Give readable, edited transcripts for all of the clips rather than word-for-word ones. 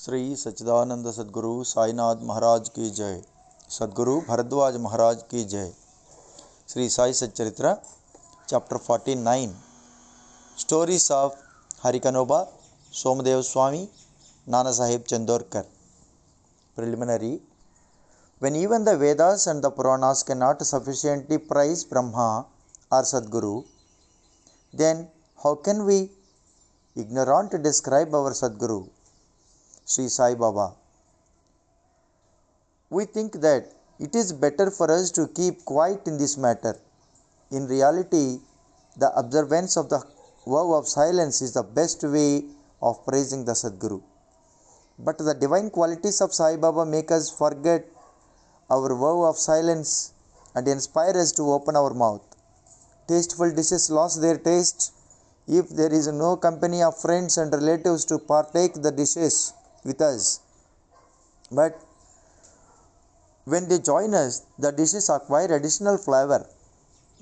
श्री सच्चिदानंद सद्गुरु साईनाथ महाराज की जय। सद्गुरु भरद्वाज महाराज की जय। Shri Sai Satcharitra chapter 49 stories of Harikanoba, Somdev Swami, Nana Sahib Chandorkar. Preliminary. When even the Vedas and the Puranas cannot sufficiently praise Brahma or Sadguru, then how can we ignorant describe our Sadguru, Sri Sai Baba? We think that it is better for us to keep quiet in this matter. In reality, the observance of the vow of silence is the best way of praising the Sadguru. But the divine qualities of Sai Baba make us forget our vow of silence and inspire us to open our mouth. Tasteful dishes lost their taste if there is no company of friends and relatives to partake the dishes with us. But when they join us, the dishes acquire additional flavor.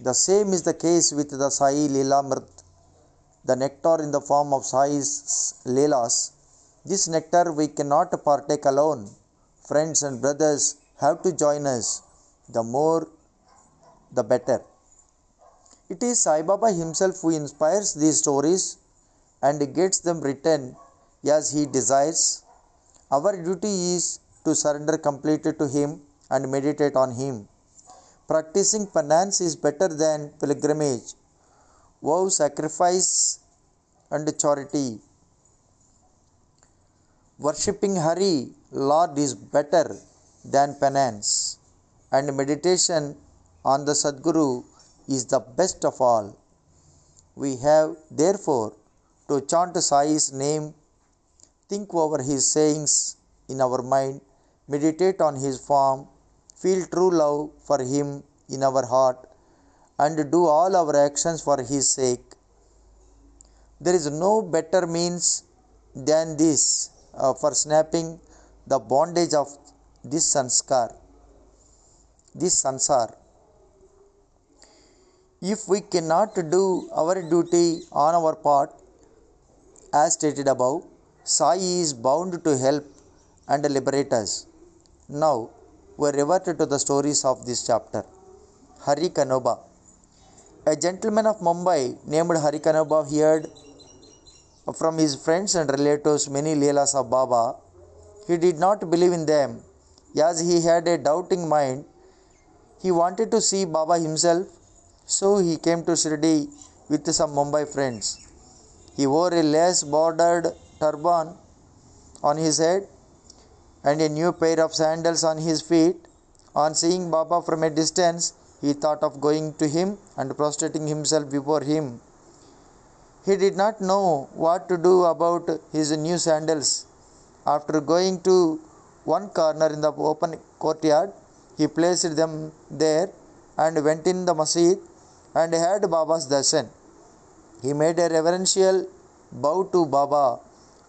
The same is the case with the Sai Leela Mrit, the nectar in the form of Sai's Leelas. This nectar we cannot partake alone. Friends and brothers have to join us. The more, the better. It is Sai Baba himself who inspires these stories and gets them written as he desires. Our duty is to surrender completely to him and meditate on him. Practicing penance is better than pilgrimage, vow, sacrifice and charity. Worshipping Hari, Lord, is better than penance, and meditation on the Sadguru is the best of all. We have therefore to chant Sai's name, think over his sayings in our mind, meditate on his form, feel true love for him in our heart, and do all our actions for his sake. There is no better means than this for snapping the bondage of this sansar. If we cannot do our duty on our part, as stated above, Sai is bound to help and liberate us. Now, we revert to the stories of this chapter. Hari Kanoba. A gentleman of Mumbai named Hari Kanoba heard from his friends and relatives many Leelas of Baba. He did not believe in them, as he had a doubting mind. He wanted to see Baba himself, so he came to Shirdi with some Mumbai friends. He wore a lace-bordered turban on his head and a new pair of sandals on his feet. On seeing Baba from a distance, he thought of going to him and prostrating himself before him. He did not know what to do about his new sandals. After going to one corner in the open courtyard, he placed them there and went in the masjid and had Baba's darshan. He made a reverential bow to Baba,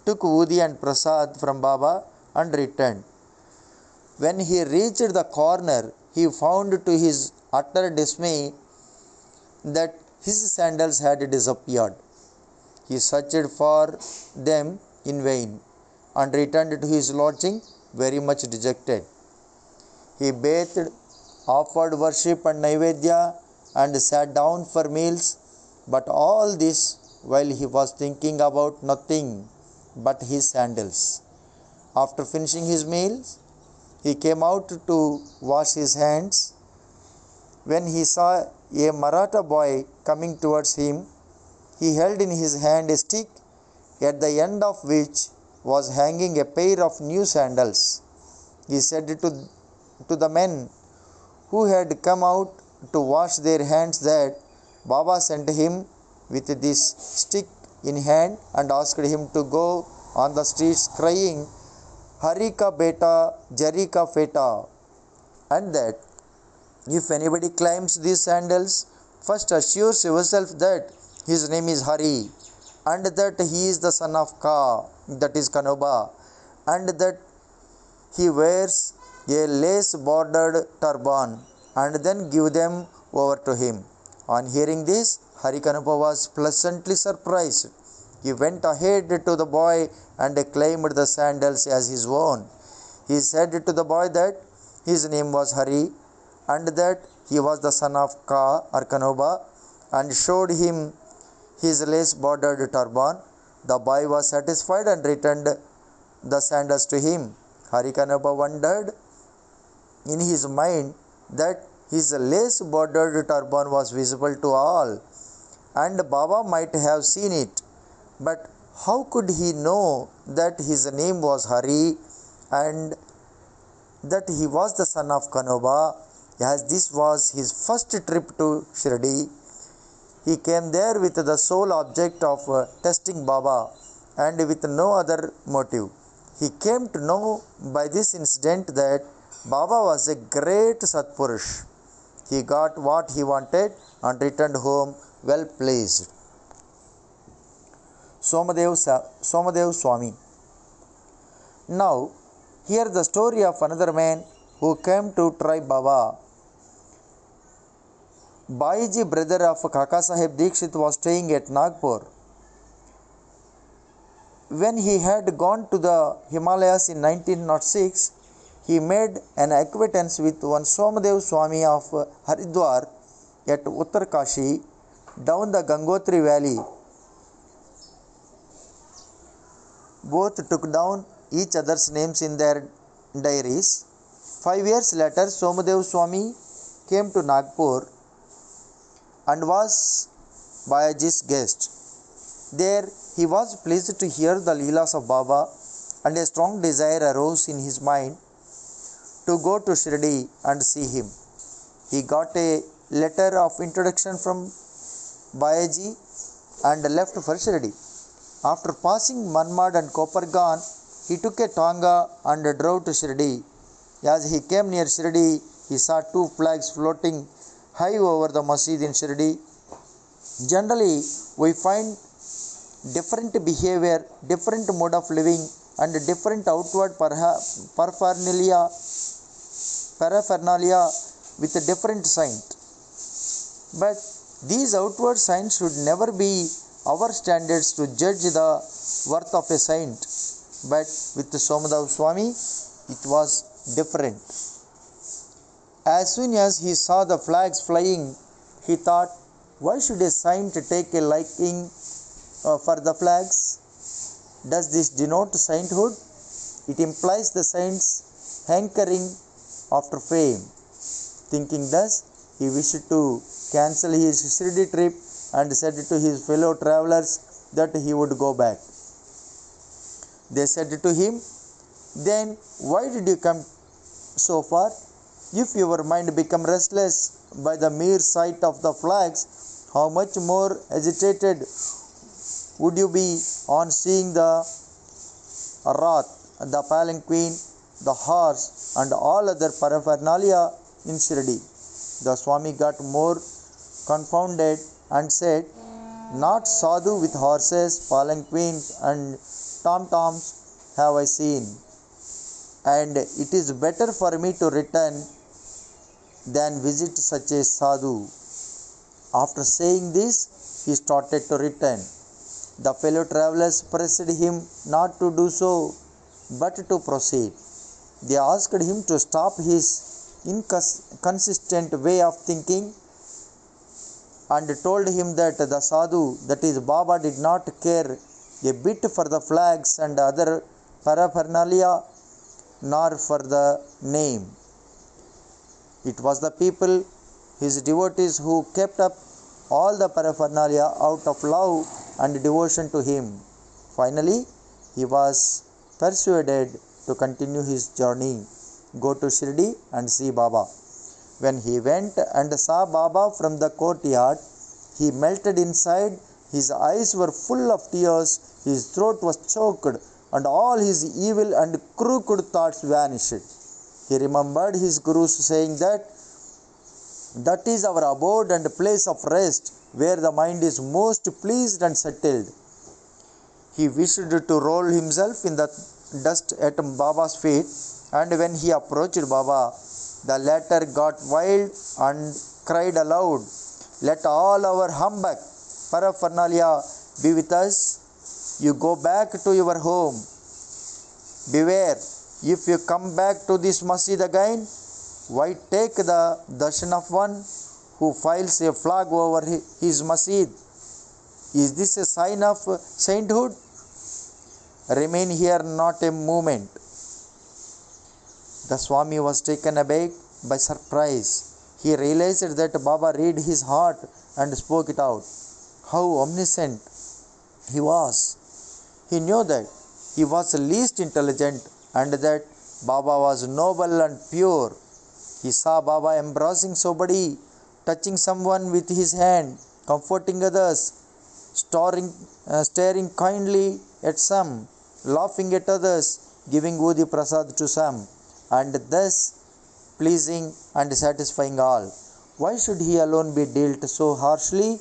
took Udi and Prasad from Baba and returned. When he reached the corner, he found to his utter dismay that his sandals had disappeared. He searched for them in vain and returned to his lodging very much dejected. He bathed, offered worship and Naivedya, and sat down for meals, but all this while he was thinking about nothing but his sandals. After finishing his meals, he came out to wash his hands. When he saw a Maratha boy coming towards him, he held in his hand a stick, at the end of which was hanging a pair of new sandals. He said to the men who had come out to wash their hands that Baba sent him with this stick in hand and asked him to go on the streets crying, Hari ka beta, Jari ka feta, and that if anybody claims these sandals, first assures yourself that his name is Hari, and that he is the son of Ka, that is Kanoba, and that he wears a lace-bordered turban, and then give them over to him. On hearing this, Hari Kanoba was pleasantly surprised He went ahead to the boy and claimed the sandals as his own. He said to the boy that his name was Hari and that he was the son of Ka or Kanoba, and showed him his lace bordered turban. The boy was satisfied and returned the sandals to him. Hari Kanoba wondered in his mind that his lace bordered turban was visible to all, and Baba might have seen it. But how could he know that his name was Hari and that he was the son of Kanoba, as this was his first trip to Shirdi? He came there with the sole object of testing Baba and with no other motive. He came to know by this incident that Baba was a great Satpurush. He got what he wanted and returned home well pleased. Somadev Swami. Now, hear the story of another man who came to try Baba. Baiji, brother of Kaka Sahib Dikshit, was staying at Nagpur. When he had gone to the Himalayas in 1906, he made an acquaintance with one Somadev Swami of Haridwar at Uttarkashi down the Gangotri valley. Both took down each other's names in their diaries. 5 years later, Somadev Swami came to Nagpur and was Bayaji's guest. There he was pleased to hear the Leelas of Baba, and a strong desire arose in his mind to go to Shirdi and see him. He got a letter of introduction from Bayaji and left for Shirdi. After passing Manmad and Kopargan, he took a Tanga and drove to Shirdi. As he came near Shirdi, he saw 2 flags floating high over the masjid in Shirdi. Generally, we find different behavior, different mode of living, and different outward paraphernalia with a different saint. But these outward signs should never be our standards to judge the worth of a saint. But with Somadev Swami, it was different. As soon as he saw the flags flying, he thought, why should a saint take a liking for the flags? Does this denote sainthood? It implies the saint's hankering after fame. Thinking thus, he wished to cancel his Shirdi trip and said to his fellow travelers that he would go back. They said to him, then why did you come so far? If your mind become restless by the mere sight of the flags, how much more agitated would you be on seeing the Rath, the palanquin, the horse, and all other paraphernalia in Shirdi? The Swami got more confounded and said, not sadhu with horses, palanquins, and tom-toms have I seen, and it is better for me to return than visit such a sadhu. After saying this, he started to return. The fellow travelers pressed him not to do so, but to proceed. They asked him to stop his inconsistent way of thinking and told him that the sadhu, that is Baba, did not care a bit for the flags and other paraphernalia, nor for the name. It was the people, his devotees, who kept up all the paraphernalia out of love and devotion to him. Finally, he was persuaded to continue his journey, go to Shirdi and see Baba. When he went and saw Baba from the courtyard, he melted inside. His eyes were full of tears, his throat was choked, and all his evil and crooked thoughts vanished. He remembered his Guru's saying that is our abode and place of rest, where the mind is most pleased and settled. He wished to roll himself in the dust at Baba's feet, and when he approached Baba, the latter got wild and cried aloud, let all our humbug paraphernalia be with us. you go back to your home. Beware, if you come back to this masjid again, why take the darshan of one who files a flag over his masjid? Is this a sign of sainthood? Remain here not a moment. The Swami was taken aback by surprise. He realized that Baba read his heart and spoke it out. How omniscient he was. He knew that he was least intelligent and that Baba was noble and pure. He saw Baba embracing somebody, touching someone with his hand, comforting others, staring kindly at some, laughing at others, giving Udi Prasad to some, and thus pleasing and satisfying all. Why should he alone be dealt so harshly?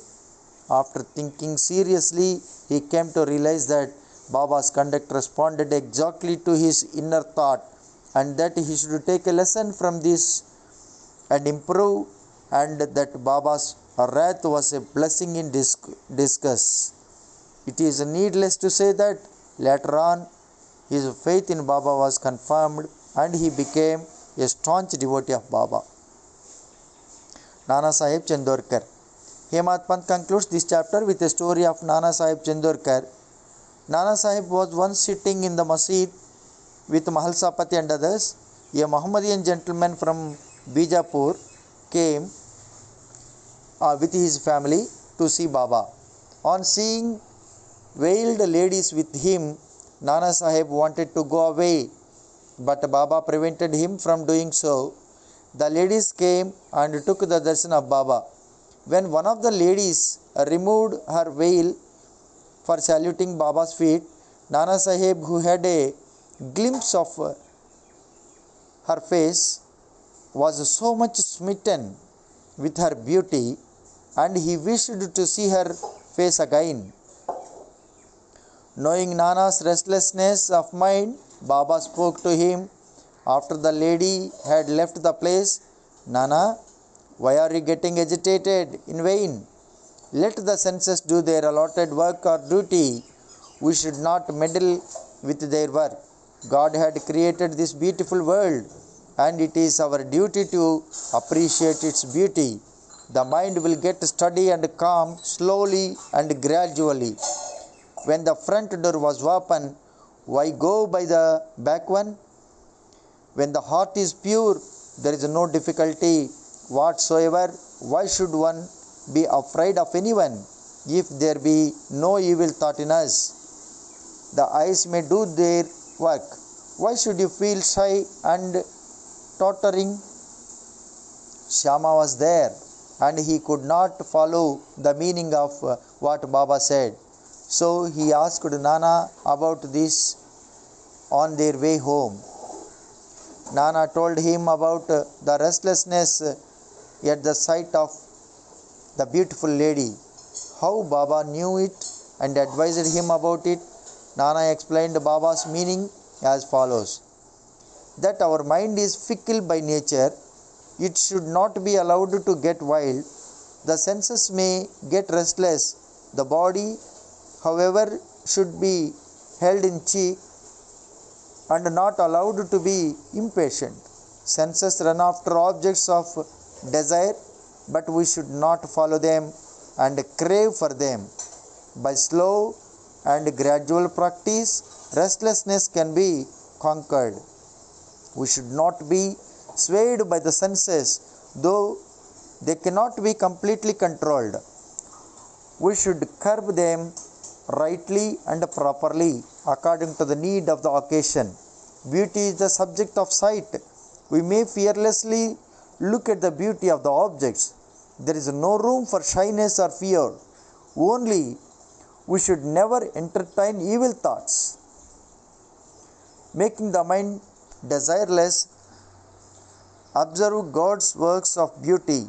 After thinking seriously, he came to realize that Baba's conduct responded exactly to his inner thought, and that he should take a lesson from this and improve, and that Baba's wrath was a blessing in disguise. It is needless to say that later on his faith in Baba was confirmed and he became a staunch devotee of Baba. Nana Sahib Chandorkar. Hemad Pant concludes this chapter with a story of Nana Sahib Chandorkar. Nana Sahib was once sitting in the masjid with Mahalsapati and others. A Mohammedan gentleman from Bijapur came with his family to see Baba. On seeing veiled ladies with him, Nana Sahib wanted to go away, but Baba prevented him from doing so. The ladies came and took the darshan of Baba. When one of the ladies removed her veil for saluting Baba's feet, Nana Sahib, who had a glimpse of her face, was so much smitten with her beauty and he wished to see her face again. Knowing Nana's restlessness of mind, Baba spoke to him after the lady had left the place. Nana, why are you getting agitated in vain? Let the senses do their allotted work or duty. We should not meddle with their work. God had created this beautiful world, and it is our duty to appreciate its beauty. The mind will get steady and calm slowly and gradually. When the front door was open, why go by the back one? When the heart is pure, there is no difficulty whatsoever. Why should one be afraid of anyone if there be no evil thought in us? The eyes may do their work. Why should you feel shy and tottering? Shyama was there and he could not follow the meaning of what Baba said. So he asked Nana about this on their way home. Nana told him about the restlessness at the sight of the beautiful lady, how Baba knew it and advised him about it. Nana explained Baba's meaning as follows: that our mind is fickle by nature, it should not be allowed to get wild. The senses may get restless. The body, however, should be held in check and not allowed to be impatient. Senses run after objects of desire, but we should not follow them and crave for them. By slow and gradual practice, restlessness can be conquered. We should not be swayed by the senses, though they cannot be completely controlled. We should curb them rightly and properly according to the need of the occasion. Beauty is the subject of sight. We may fearlessly look at the beauty of the objects. There is no room for shyness or fear. Only we should never entertain evil thoughts, making the mind desireless. Observe God's works of beauty.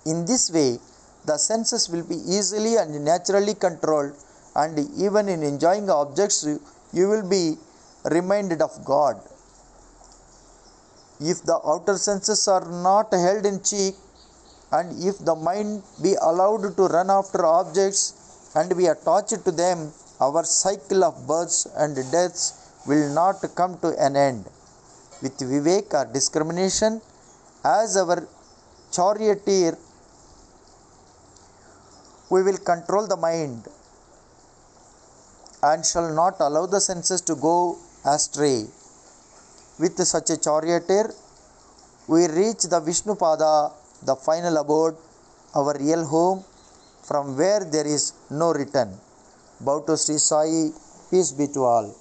In this way, the senses will be easily and naturally controlled, and even in enjoying objects, you will be reminded of God. If the outer senses are not held in check, and if the mind be allowed to run after objects and we attach to them, our cycle of births and deaths will not come to an end. With vivek or discrimination as our charioteer, we will control the mind and shall not allow the senses to go astray. With such a charioteer, we reach the Vishnupada, the final abode, our real home, from where there is no return. Bow to Sri Sai, peace be to all.